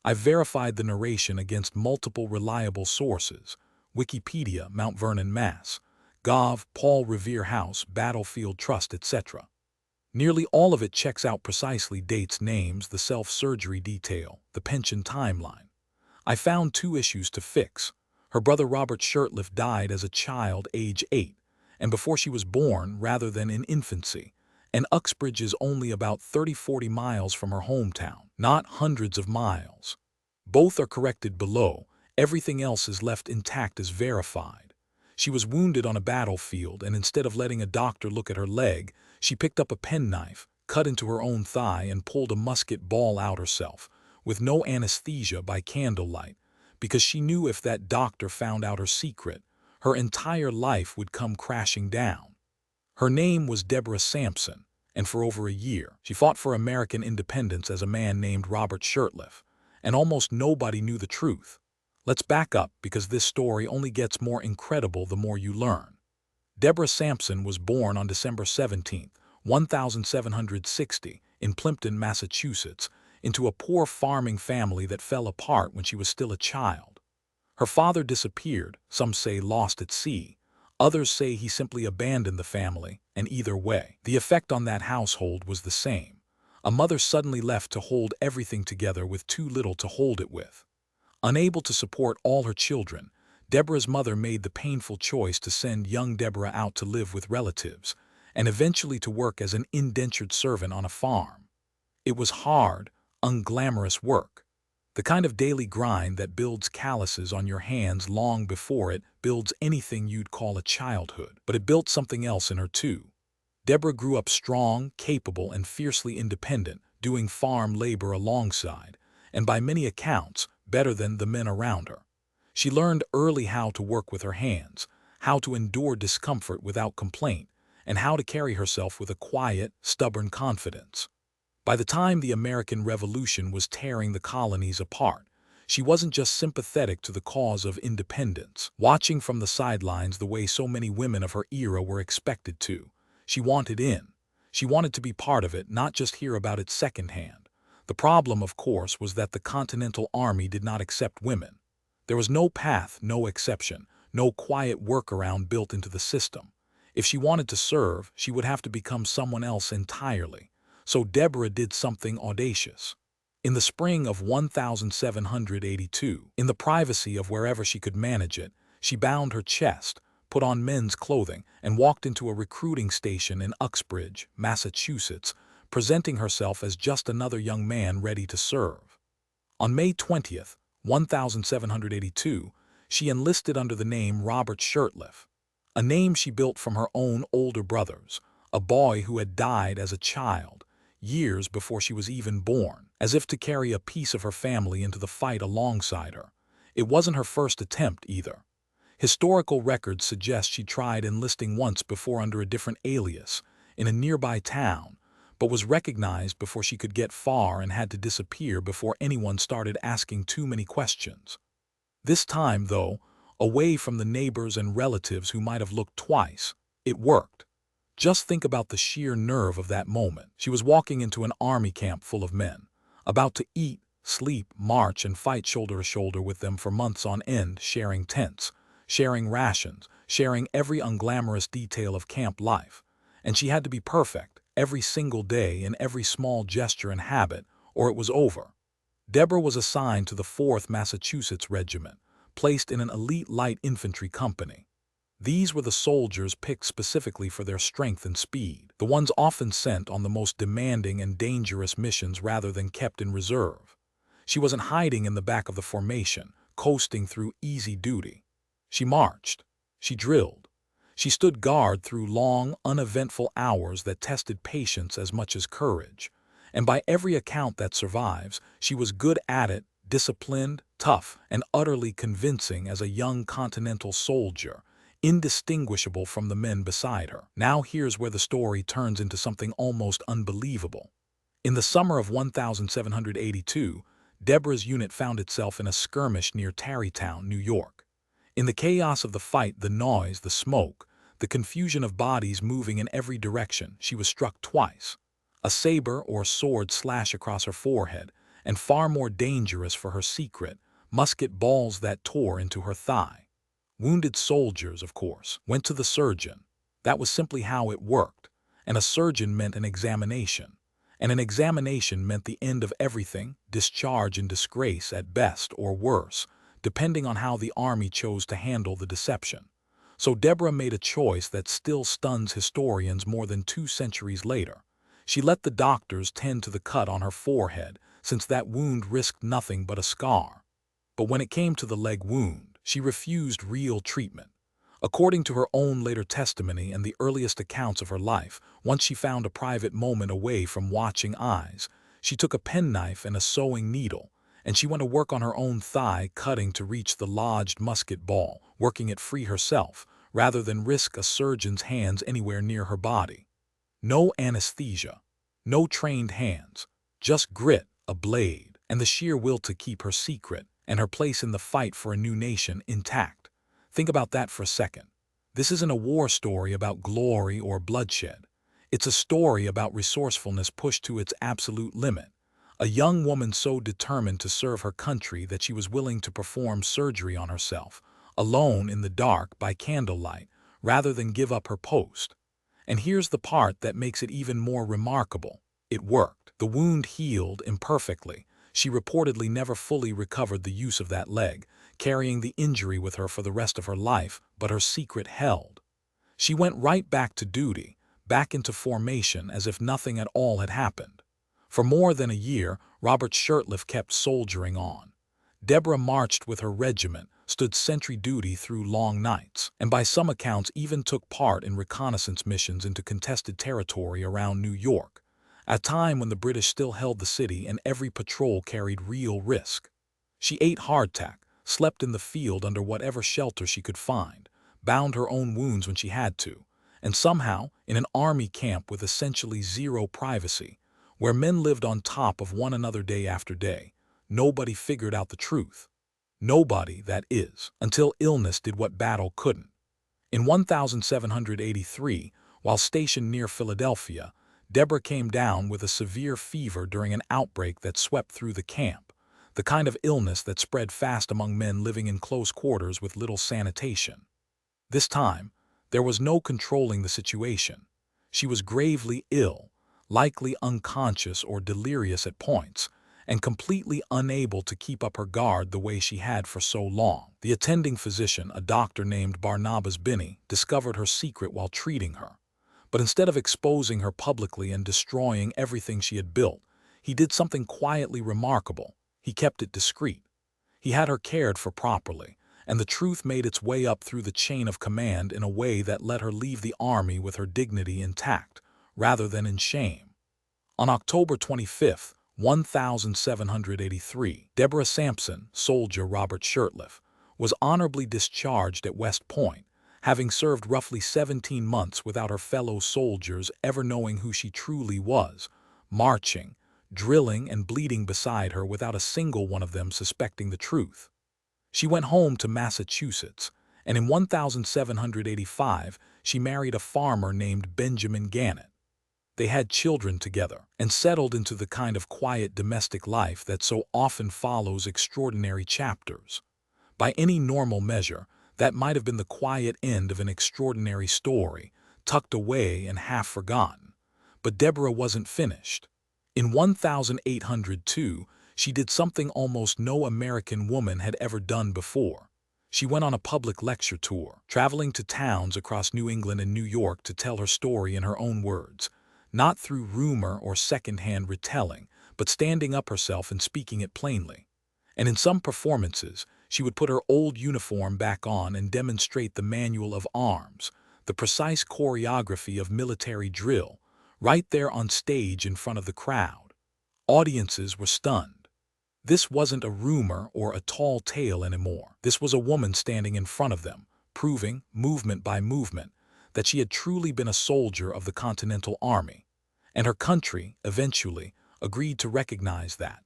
I've verified the narration against multiple reliable sources: Wikipedia, Mount Vernon, Mass., Gov, Paul Revere House, Battlefield Trust, etc. Nearly all of it checks out precisely: dates, names, the self-surgery detail, the pension timeline. I found two issues to fix. Her brother Robert Shurtliff died as a child, age 8, and before she was born rather than in infancy, and Uxbridge is only about 30–40 miles from her hometown, not hundreds of miles. Both are corrected below. Everything else is left intact as verified. She was wounded on a battlefield, and instead of letting a doctor look at her leg, she picked up a penknife, cut into her own thigh, and pulled a musket ball out herself, with no anesthesia, by candlelight, because she knew if that doctor found out her secret, her entire life would come crashing down. Her name was Deborah Sampson, and for over a year, she fought for American independence as a man named Robert Shurtliff, and almost nobody knew the truth. Let's back up, because this story only gets more incredible the more you learn. Deborah Sampson was born on December 17, 1760, in Plimpton, Massachusetts, into a poor farming family that fell apart when she was still a child. Her father disappeared, some say lost at sea. Others say he simply abandoned the family, and either way, the effect on that household was the same. A mother suddenly left to hold everything together with too little to hold it with. Unable to support all her children, Deborah's mother made the painful choice to send young Deborah out to live with relatives, and eventually to work as an indentured servant on a farm. It was hard, unglamorous work. The kind of daily grind that builds calluses on your hands long before it builds anything you'd call a childhood. But it built something else in her too. Deborah grew up strong, capable, and fiercely independent, doing farm labor alongside, and by many accounts, better than the men around her. She learned early how to work with her hands, how to endure discomfort without complaint, and how to carry herself with a quiet, stubborn confidence. By the time the American Revolution was tearing the colonies apart, she wasn't just sympathetic to the cause of independence, watching from the sidelines the way so many women of her era were expected to. She wanted in. She wanted to be part of it, not just hear about it secondhand. The problem, of course, was that the Continental Army did not accept women. There was no path, no exception, no quiet workaround built into the system. If she wanted to serve, she would have to become someone else entirely. So Deborah did something audacious. In the spring of 1782, in the privacy of wherever she could manage it, she bound her chest, put on men's clothing, and walked into a recruiting station in Uxbridge, Massachusetts, presenting herself as just another young man ready to serve. On May 20th, 1782, she enlisted under the name Robert Shurtliff, a name she built from her own older brothers, a boy who had died as a child, years before she was even born, as if to carry a piece of her family into the fight alongside her. It wasn't her first attempt either. Historical records suggest she tried enlisting once before under a different alias, in a nearby town, but was recognized before she could get far and had to disappear before anyone started asking too many questions. This time, though, away from the neighbors and relatives who might have looked twice, it worked. Just think about the sheer nerve of that moment. She was walking into an army camp full of men, about to eat, sleep, march, and fight shoulder to shoulder with them for months on end, sharing tents, sharing rations, sharing every unglamorous detail of camp life. And she had to be perfect, every single day, in every small gesture and habit, or it was over. Deborah was assigned to the 4th Massachusetts Regiment, placed in an elite light infantry company. These were the soldiers picked specifically for their strength and speed, the ones often sent on the most demanding and dangerous missions rather than kept in reserve. She wasn't hiding in the back of the formation, coasting through easy duty. She marched. She drilled. She stood guard through long, uneventful hours that tested patience as much as courage. And by every account that survives, she was good at it, disciplined, tough, and utterly convincing as a young Continental soldier, indistinguishable from the men beside her. Now here's where the story turns into something almost unbelievable. In the summer of 1782, Deborah's unit found itself in a skirmish near Tarrytown, New York. In the chaos of the fight, the noise, the smoke, the confusion of bodies moving in every direction, she was struck twice. A saber or sword slashed across her forehead, and far more dangerous for her secret, musket balls that tore into her thigh. Wounded soldiers, of course, went to the surgeon. That was simply how it worked, and a surgeon meant an examination. And an examination meant the end of everything, discharge and disgrace at best or worse, depending on how the Army chose to handle the deception. So Deborah made a choice that still stuns historians more than 2 centuries later. She let the doctors tend to the cut on her forehead, since that wound risked nothing but a scar. But when it came to the leg wound, she refused real treatment. According to her own later testimony and the earliest accounts of her life, once she found a private moment away from watching eyes, she took a penknife and a sewing needle, and she went to work on her own thigh, cutting to reach the lodged musket ball, working it free herself, rather than risk a surgeon's hands anywhere near her body. No anesthesia, no trained hands, just grit, a blade, and the sheer will to keep her secret and her place in the fight for a new nation intact. Think about that for a second. This isn't a war story about glory or bloodshed. It's a story about resourcefulness pushed to its absolute limit. A young woman so determined to serve her country that she was willing to perform surgery on herself, alone in the dark by candlelight, rather than give up her post. And here's the part that makes it even more remarkable. It worked. The wound healed imperfectly. She reportedly never fully recovered the use of that leg, carrying the injury with her for the rest of her life, but her secret held. She went right back to duty, back into formation as if nothing at all had happened. For more than a year, Robert Shurtliff kept soldiering on. Deborah marched with her regiment, stood sentry duty through long nights, and by some accounts even took part in reconnaissance missions into contested territory around New York, a time when the British still held the city and every patrol carried real risk. She ate hardtack, slept in the field under whatever shelter she could find, bound her own wounds when she had to, and somehow, in an army camp with essentially zero privacy, where men lived on top of one another day after day, nobody figured out the truth. Nobody, that is, until illness did what battle couldn't. In 1783, while stationed near Philadelphia, Deborah came down with a severe fever during an outbreak that swept through the camp, the kind of illness that spread fast among men living in close quarters with little sanitation. This time, there was no controlling the situation. She was gravely ill, likely unconscious or delirious at points, and completely unable to keep up her guard the way she had for so long. The attending physician, a doctor named Barnabas Binney, discovered her secret while treating her. But instead of exposing her publicly and destroying everything she had built, he did something quietly remarkable. He kept it discreet. He had her cared for properly, and the truth made its way up through the chain of command in a way that let her leave the Army with her dignity intact, rather than in shame. On October 25, 1783, Deborah Sampson, soldier Robert Shurtliff, was honorably discharged at West Point, having served roughly 17 months without her fellow soldiers ever knowing who she truly was, marching, drilling, and bleeding beside her without a single one of them suspecting the truth. She went home to Massachusetts, and in 1785 she married a farmer named Benjamin Gannett. They had children together and settled into the kind of quiet domestic life that so often follows extraordinary chapters. By any normal measure, that might have been the quiet end of an extraordinary story, tucked away and half forgotten. But Deborah wasn't finished. In 1802, she did something almost no American woman had ever done before. She went on a public lecture tour, traveling to towns across New England and New York to tell her story in her own words, not through rumor or second-hand retelling, but standing up herself and speaking it plainly. And in some performances, she would put her old uniform back on and demonstrate the manual of arms, the precise choreography of military drill, right there on stage in front of the crowd. Audiences were stunned. This wasn't a rumor or a tall tale anymore. This was a woman standing in front of them, proving, movement by movement, that she had truly been a soldier of the Continental Army. And her country, eventually, agreed to recognize that.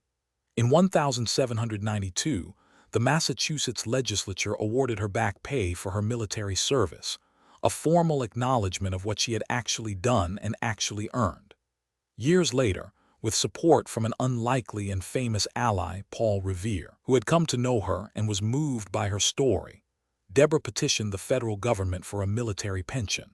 In 1792, the Massachusetts legislature awarded her back pay for her military service, a formal acknowledgement of what she had actually done and actually earned. Years later, with support from an unlikely and famous ally, Paul Revere, who had come to know her and was moved by her story. Deborah petitioned the federal government for a military pension.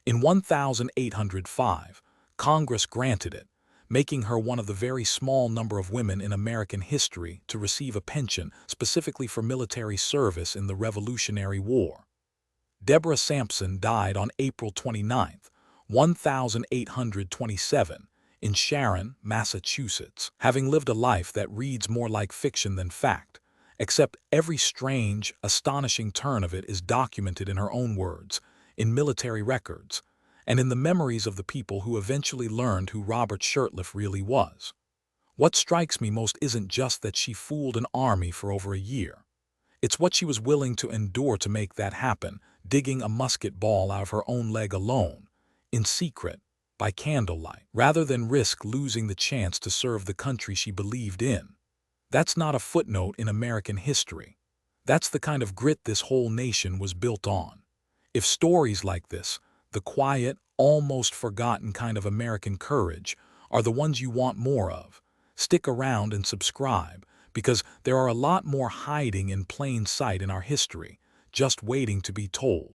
In 1805, Congress granted it, making her one of the very small number of women in American history to receive a pension specifically for military service in the Revolutionary War. Deborah Sampson died on April 29, 1827, in Sharon, Massachusetts, having lived a life that reads more like fiction than fact, except every strange, astonishing turn of it is documented in her own words, in military records, and in the memories of the people who eventually learned who Robert Shurtliff really was. What strikes me most isn't just that she fooled an army for over a year. It's what she was willing to endure to make that happen, digging a musket ball out of her own leg alone, in secret, by candlelight, rather than risk losing the chance to serve the country she believed in. That's not a footnote in American history. That's the kind of grit this whole nation was built on. If stories like this, the quiet, almost forgotten kind of American courage, are the ones you want more of, stick around and subscribe, because there are a lot more hiding in plain sight in our history, just waiting to be told.